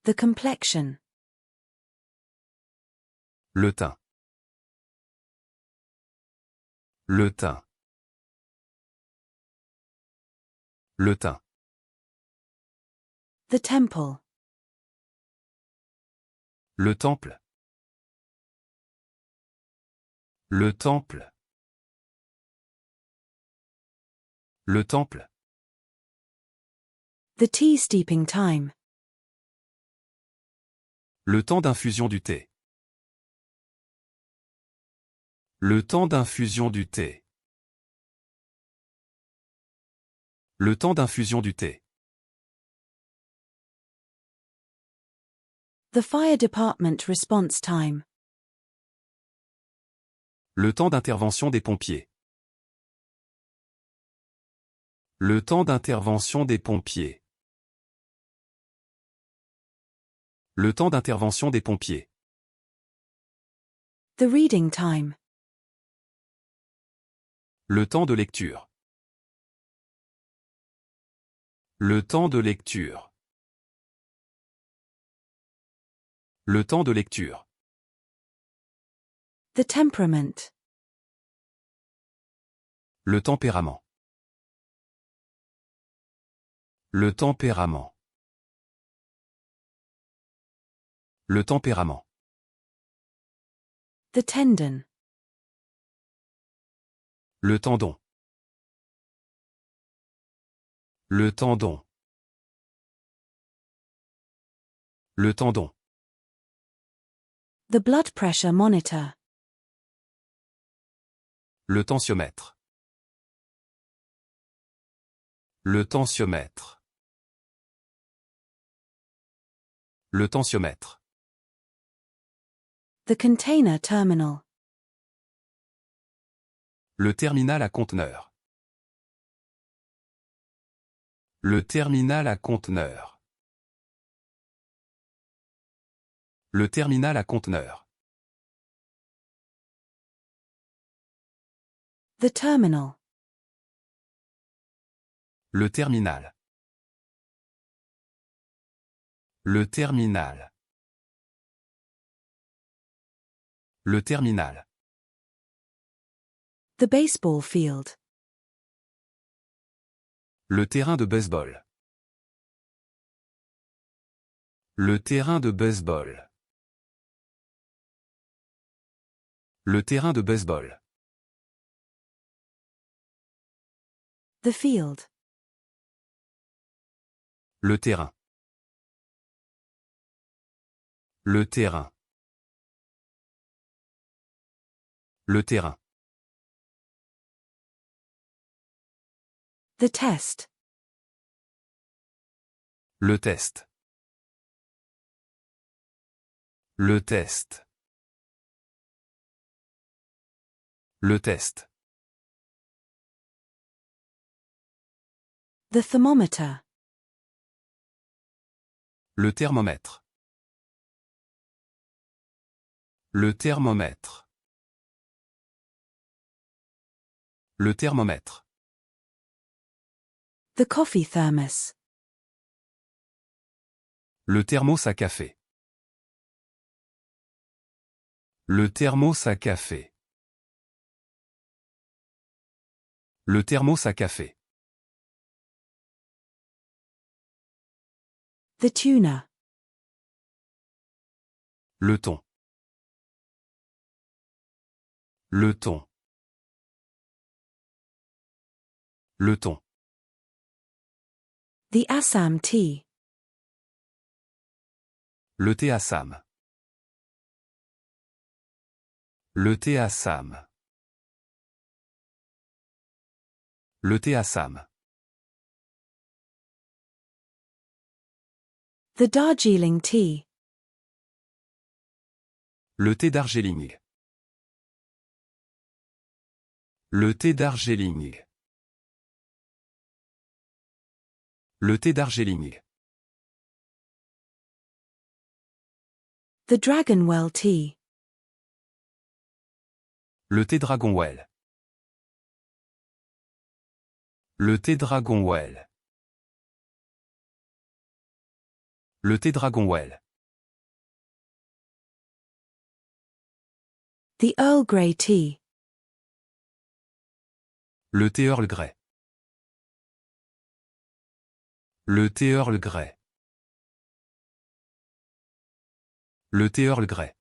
The complexion. Le teint. Le teint. Le teint. The temple. Le temple. Le temple. Le temple. The tea steeping time. Le temps d'infusion du thé. Le temps d'infusion du thé. Le temps d'infusion du thé. The fire department response time. Le temps d'intervention des pompiers. Le temps d'intervention des pompiers. Le temps d'intervention des pompiers. The reading time. Le temps de lecture. Le temps de lecture. Le temps de lecture. The temperament. Le tempérament. Le tempérament. Le tempérament. The tendon. Le tendon. Le tendon. Le tendon. The blood pressure monitor. Le tensiomètre. Le tensiomètre. Le tensiomètre. The container terminal. Le terminal à conteneur. Le terminal à conteneur. Le terminal à conteneur. The terminal. Le terminal. Le terminal. Le terminal. The baseball field. Le terrain de baseball. Le terrain de baseball. Le terrain de baseball. The field. Le terrain. Le terrain. Le terrain. The test. Le test. Le test. Le test. The thermometer. Le thermomètre. Le thermomètre. Le thermomètre. The coffee thermos. Le thermos à café. Le thermos à café. Le thermos à café. The tuna. Le thon. Le thon. Le thon. The Assam tea. Le thé Assam. Le thé Assam. Le thé Assam. The Darjeeling tea. Le thé Darjeeling. Le thé Darjeeling. Le thé Darjeeling. The Dragonwell tea. Le thé Dragonwell. Le thé Dragonwell. Le thé Dragonwell. The Earl Grey tea. Le thé Earl Grey. Le thé Earl Grey. Le thé Earl Grey.